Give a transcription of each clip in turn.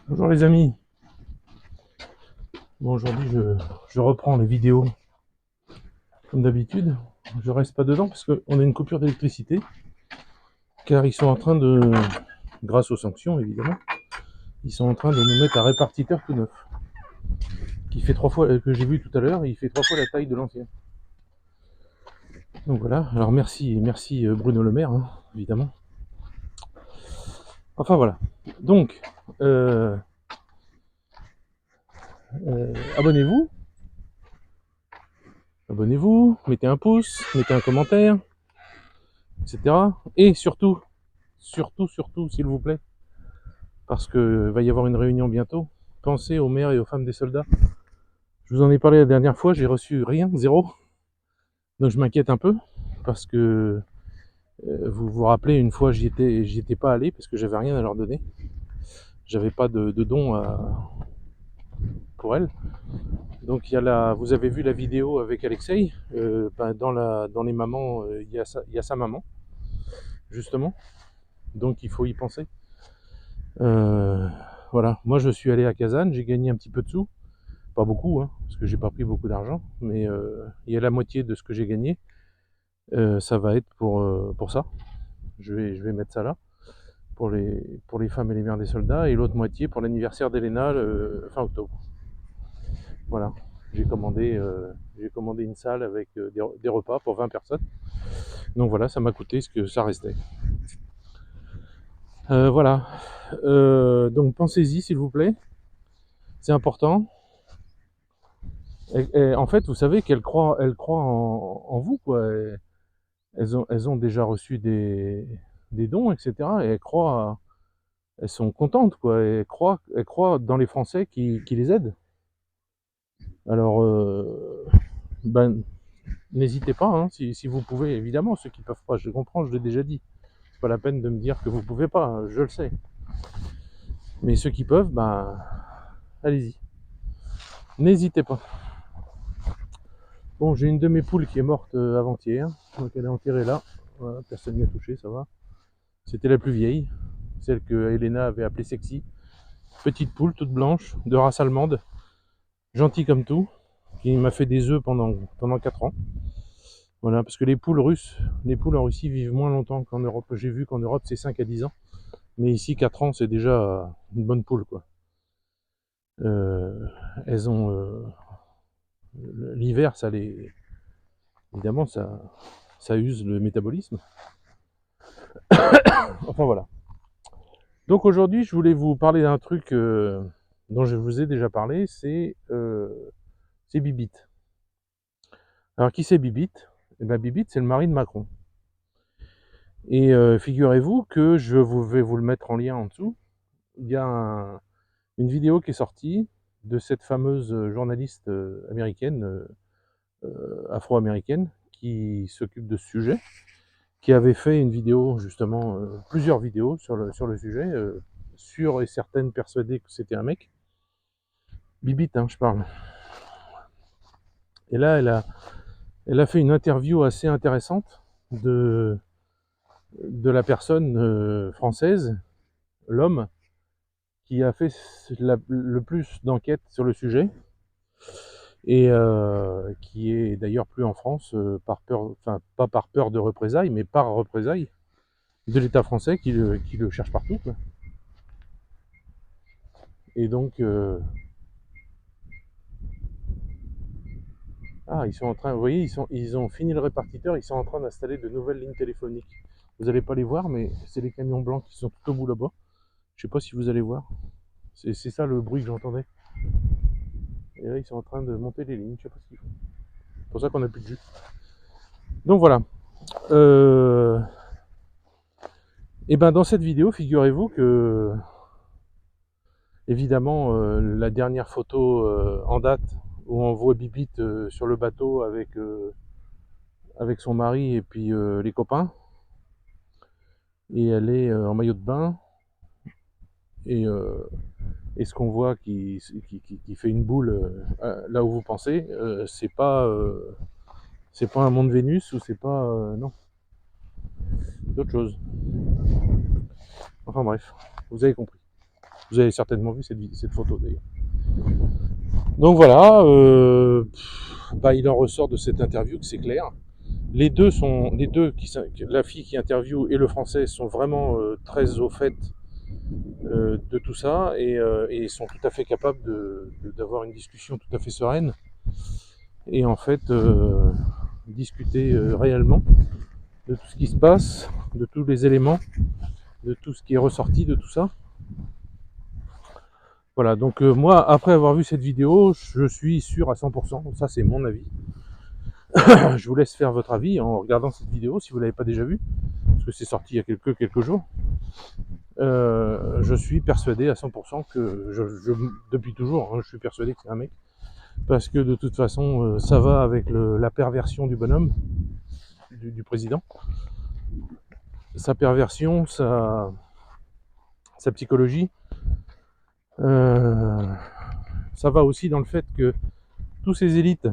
Bonjour les amis. Bon, aujourd'hui je reprends les vidéos comme d'habitude. Je reste pas dedans parce qu'on a une coupure d'électricité car ils sont en train de, grâce aux sanctions évidemment, ils sont en train de nous mettre un répartiteur tout neuf qui fait 3 fois, que j'ai vu tout à l'heure, il fait 3 fois la taille de l'ancien. Donc voilà, alors merci Bruno Le Maire, hein, évidemment. Enfin voilà. Donc, euh, abonnez-vous, mettez un pouce, mettez un commentaire, etc. Et surtout, s'il vous plaît, parce que va y avoir une réunion bientôt, pensez aux mères et aux femmes des soldats. Je vous en ai parlé la dernière fois, j'ai reçu rien, zéro. Donc je m'inquiète un peu, parce que vous vous rappelez, une fois j'y étais pas allé parce que j'avais rien à leur donner. J'avais pas de dons pour elles. Donc vous avez vu la vidéo avec Alexei, dans les mamans, il y a sa maman, justement. Donc il faut y penser. Euh, voilà, moi je suis allé à Kazan, j'ai gagné un petit peu de sous. Pas beaucoup, hein, parce que j'ai pas pris beaucoup d'argent, mais il y a la moitié de ce que j'ai gagné, ça va être pour ça. Je vais mettre ça là, pour les femmes et les mères des soldats, et l'autre moitié pour l'anniversaire d'Elena, fin octobre. Voilà, j'ai commandé une salle avec des repas pour 20 personnes. Donc voilà, ça m'a coûté ce que ça restait. Voilà, donc pensez-y s'il vous plaît, c'est important. Et en fait, vous savez elles croient en vous, quoi. Elles ont déjà reçu des dons, etc. Et elles sont contentes, quoi. Et elles croient dans les Français qui les aident. Alors, ben, n'hésitez pas, hein, si vous pouvez, évidemment, ceux qui peuvent pas, je comprends, je l'ai déjà dit. C'est pas la peine de me dire que vous pouvez pas, hein, je le sais. Mais ceux qui peuvent, ben, allez-y. N'hésitez pas. Bon, j'ai une de mes poules qui est morte avant-hier, donc elle est enterrée là. Voilà, personne n'y a touché, ça va. C'était la plus vieille, celle que Elena avait appelée sexy. Petite poule, toute blanche, de race allemande, gentille comme tout, qui m'a fait des œufs pendant 4 ans. Voilà, parce que les poules en Russie vivent moins longtemps qu'en Europe. J'ai vu qu'en Europe c'est 5 à 10 ans, mais ici 4 ans c'est déjà une bonne poule, quoi. Euh, elles ont l'hiver, évidemment ça use le métabolisme. Enfin voilà. Donc aujourd'hui je voulais vous parler d'un truc dont je vous ai déjà parlé, c'est Bibit. Alors qui c'est Bibit? Eh ben Bibit c'est le mari de Macron. Et figurez-vous que vais vous le mettre en lien en dessous. Il y a une vidéo qui est sortie de cette fameuse journaliste américaine, afro-américaine, qui s'occupe de ce sujet, qui avait fait une vidéo, justement, plusieurs vidéos sur le sujet, sûre et certaine, persuadée que c'était un mec. Bibit, hein, je parle. Et là, elle a fait une interview assez intéressante de la personne française, l'homme, qui a fait le plus d'enquêtes sur le sujet, et qui est d'ailleurs plus en France par peur, enfin pas par peur de représailles, mais par représailles de l'État français qui le cherche partout, quoi. Et donc, ils sont en train, vous voyez, ils ont fini le répartiteur, ils sont en train d'installer de nouvelles lignes téléphoniques. Vous n'allez pas les voir, mais c'est les camions blancs qui sont tout au bout là-bas. Je sais pas si vous allez voir. C'est ça le bruit que j'entendais. Et là, ils sont en train de monter les lignes, je sais pas ce qu'ils font. C'est pour ça qu'on n'a plus de jus. Donc voilà. Euh, et ben dans cette vidéo, figurez-vous que évidemment la dernière photo en date où on voit Bibit sur le bateau avec son mari et puis les copains, et elle est en maillot de bain, et, et ce qu'on voit qui fait une boule là où vous pensez, c'est pas un monde Vénus, ou c'est pas non, c'est autre chose. Enfin bref, vous avez compris. Vous avez certainement vu cette photo d'ailleurs. Donc voilà, il en ressort de cette interview que c'est clair. Les deux, la fille qui interviewe et le français sont vraiment très au fait de tout ça et sont tout à fait capables d'avoir une discussion tout à fait sereine et en fait discuter réellement de tout ce qui se passe, de tous les éléments, de tout ce qui est ressorti de tout ça. Voilà, donc moi, après avoir vu cette vidéo, je suis sûr à 100%, ça c'est mon avis. Je vous laisse faire votre avis en regardant cette vidéo si vous ne l'avez pas déjà vue, parce que c'est sorti il y a quelques jours. Je suis persuadé à 100% que, depuis toujours, hein, je suis persuadé que c'est un mec, parce que de toute façon, ça va avec la perversion du bonhomme, du président. Sa perversion, sa psychologie, ça va aussi dans le fait que tous ces élites,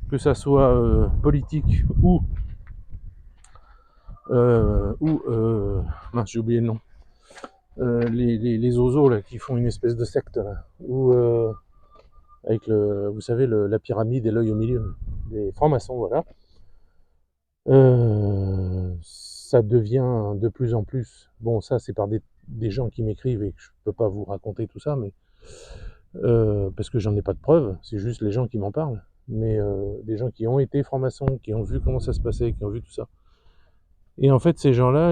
que ça soit politique ou mince, j'ai oublié le nom, les oiseaux là qui font une espèce de secte là, ou avec vous savez la pyramide et l'œil au milieu, les francs-maçons, voilà. Ça devient de plus en plus, bon ça c'est par des gens qui m'écrivent et que je peux pas vous raconter tout ça, mais parce que j'en ai pas de preuves, c'est juste les gens qui m'en parlent, mais des gens qui ont été francs-maçons, qui ont vu comment ça se passait, qui ont vu tout ça. Et en fait ces gens-là,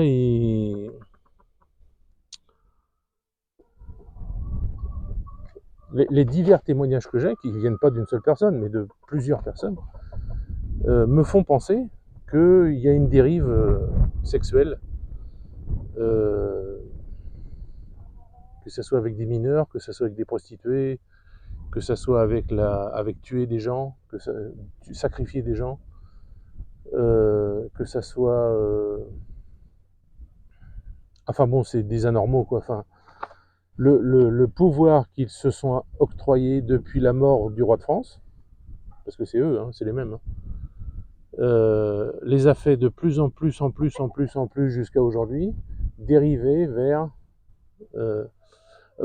les divers témoignages que j'ai, qui ne viennent pas d'une seule personne, mais de plusieurs personnes, me font penser qu'il y a une dérive sexuelle, que ce soit avec des mineurs, que ce soit avec des prostituées, que ce soit avec tuer des gens, sacrifier des gens, que ça soit... enfin bon, c'est des anormaux, quoi. Enfin, le pouvoir qu'ils se sont octroyés depuis la mort du roi de France, parce que c'est eux, hein, c'est les mêmes, hein, les a fait de plus en plus jusqu'à aujourd'hui dériver vers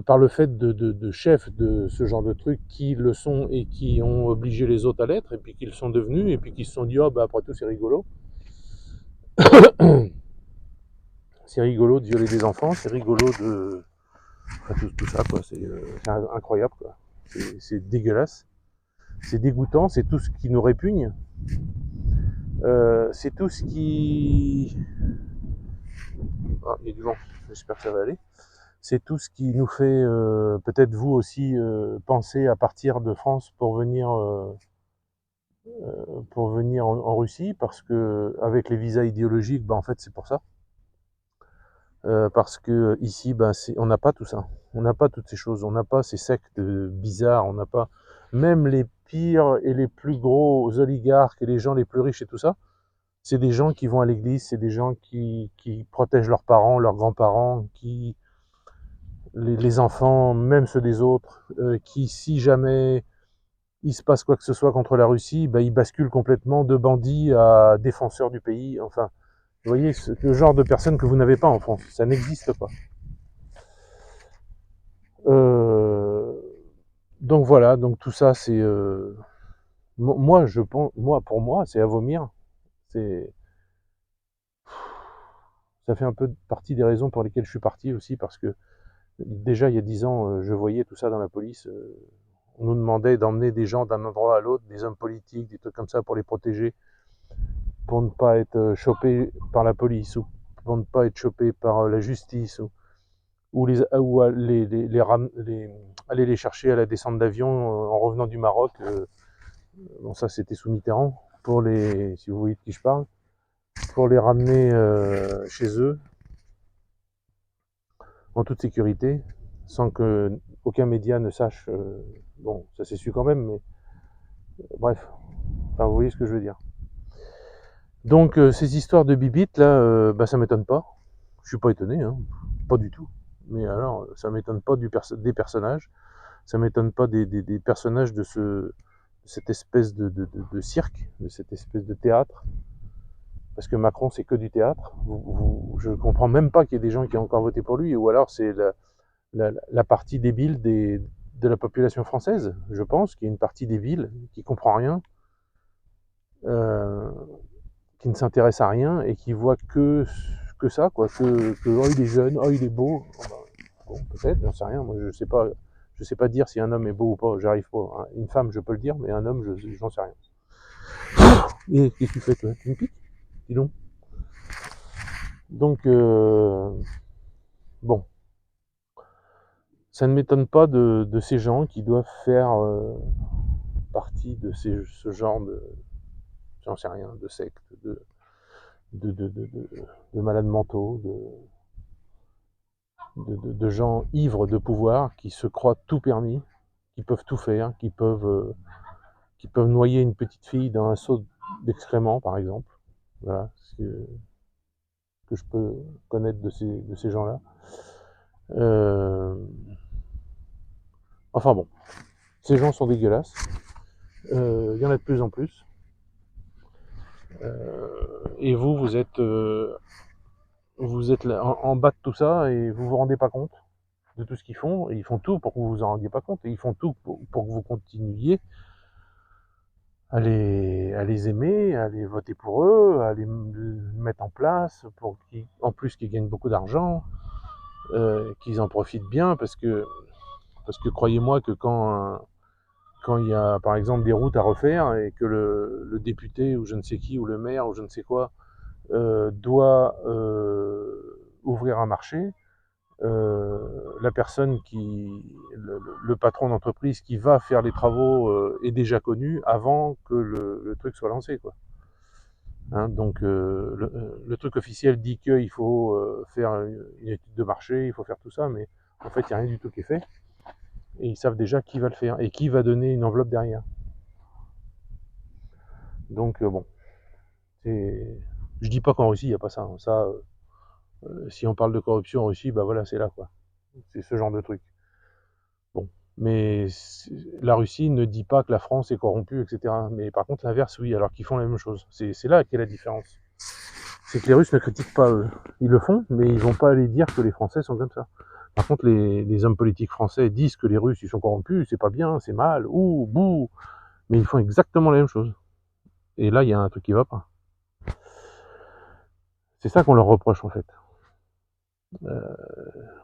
par le fait de chefs de ce genre de trucs qui le sont et qui ont obligé les autres à l'être et puis qu'ils sont devenus et puis qui se sont dit oh bah après tout c'est rigolo. C'est rigolo de violer des enfants, c'est rigolo de enfin, tout ça quoi, c'est incroyable quoi, c'est dégueulasse, c'est dégoûtant, c'est tout ce qui nous répugne. C'est tout ce qui... Ah, il y a du vent, j'espère que ça va aller. C'est tout ce qui nous fait, peut-être vous aussi, penser à partir de France pour venir en Russie, parce que avec les visas idéologiques, en fait c'est pour ça. Parce que ici, on n'a pas tout ça. On n'a pas toutes ces choses, on n'a pas ces sectes bizarres, on n'a pas... Même les pires et les plus gros oligarques et les gens les plus riches et tout ça, c'est des gens qui vont à l'église, c'est des gens qui protègent leurs parents, leurs grands-parents, les enfants, même ceux des autres, qui, si jamais il se passe quoi que ce soit contre la Russie, ils basculent complètement de bandits à défenseurs du pays. Enfin, vous voyez, le genre de personnes que vous n'avez pas en France, ça n'existe pas. Donc voilà, donc tout ça, c'est... moi, je pense, pour moi, c'est à vomir. Ça fait un peu partie des raisons pour lesquelles je suis parti aussi, parce que déjà, il y a 10 ans, je voyais tout ça dans la police. On nous demandait d'emmener des gens d'un endroit à l'autre, des hommes politiques, des trucs comme ça pour les protéger, pour ne pas être chopés par la police, ou pour ne pas être chopés par la justice, ou aller les chercher à la descente d'avion en revenant du Maroc. Bon, ça c'était sous Mitterrand, si vous voyez de qui je parle, pour les ramener chez eux en toute sécurité, sans que aucun média ne sache. Bon, ça s'est su quand même, mais bref, enfin, vous voyez ce que je veux dire. Donc ces histoires de bibites là, ça m'étonne pas. Je suis pas étonné, hein, pas du tout. Mais alors, ça m'étonne pas des personnages, ça m'étonne pas des personnages de cette espèce de cirque, de cette espèce de théâtre. Parce que Macron, c'est que du théâtre. Je comprends même pas qu'il y ait des gens qui ont encore voté pour lui, ou alors c'est la partie débile de la population française, je pense, qu'il y a une partie débile qui comprend rien, qui ne s'intéresse à rien et qui voit que ça, quoi, que oh, il est jeune, oh il est beau. Bon, peut-être, j'en sais rien, moi je sais pas dire si un homme est beau ou pas, j'arrive pas. Hein. Une femme, je peux le dire, mais un homme, j'en sais rien. Et qu'est-ce que tu fais, toi? Tu me piques? Dis donc. Donc, bon, ça ne m'étonne pas de ces gens qui doivent faire partie de ce genre de, j'en sais rien, de secte, de malades mentaux, de gens ivres de pouvoir qui se croient tout permis, qui peuvent tout faire, qui peuvent noyer une petite fille dans un seau d'excréments, par exemple. Voilà ce que je peux connaître de ces gens-là. Enfin bon, ces gens sont dégueulasses. Il y en a de plus en plus. Et vous êtes là, en bas de tout ça et vous vous rendez pas compte de tout ce qu'ils font. Et ils font tout pour que vous vous en rendiez pas compte. Et ils font tout pour que vous continuiez à les aimer, à les voter pour eux, à les mettre en place, pour en plus qu'ils gagnent beaucoup d'argent, qu'ils en profitent bien, parce que croyez-moi que quand il y a par exemple des routes à refaire et que le député ou je ne sais qui, ou le maire ou je ne sais quoi, doit ouvrir un marché, la personne le patron d'entreprise qui va faire les travaux est déjà connu avant que le truc soit lancé, quoi. Hein, donc le truc officiel dit qu'il faut faire une étude de marché, il faut faire tout ça, mais en fait il n'y a rien du tout qui est fait. Et ils savent déjà qui va le faire et qui va donner une enveloppe derrière. Donc bon, je dis pas qu'en Russie il n'y a pas ça. Hein. Ça, si on parle de corruption en Russie, bah voilà, c'est là, quoi. C'est ce genre de truc. Bon, mais la Russie ne dit pas que la France est corrompue, etc. Mais par contre l'inverse, oui, alors qu'ils font la même chose. C'est là qu'est la différence. C'est que les Russes ne critiquent pas eux. Ils le font, mais ils vont pas aller dire que les Français sont comme ça. Par contre, les hommes politiques français disent que les Russes ils sont corrompus, c'est pas bien, c'est mal, ouh, bouh, mais ils font exactement la même chose. Et là, il y a un truc qui va pas. C'est ça qu'on leur reproche en fait.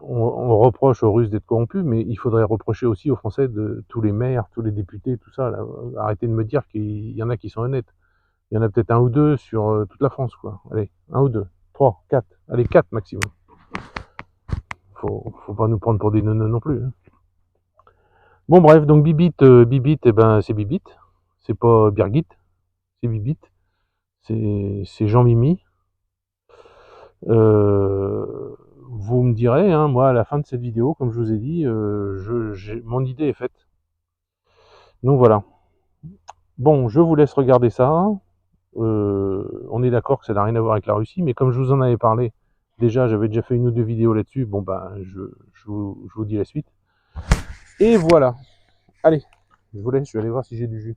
On reproche aux Russes d'être corrompus, mais il faudrait reprocher aussi aux Français de tous les maires, tous les députés, tout ça. Là. Arrêtez de me dire qu'il y en a qui sont honnêtes. Il y en a peut-être un ou deux sur toute la France, quoi. Allez, un ou deux, trois, quatre, allez, quatre maximum. Faut pas nous prendre pour des neuneux non plus. Hein. Bon bref, donc Bibit, eh ben c'est Bibit, c'est pas Birgit, c'est Bibit, c'est Jean-Mimi. Vous me direz, hein, moi à la fin de cette vidéo, comme je vous ai dit, mon idée est faite. Donc voilà. Bon, je vous laisse regarder ça. On est d'accord que ça n'a rien à voir avec la Russie, mais comme je vous en avais parlé, déjà j'avais déjà fait une ou deux vidéos là-dessus, bon ben je vous dis la suite. Et voilà. Allez, je vous laisse, je vais aller voir si j'ai du jus.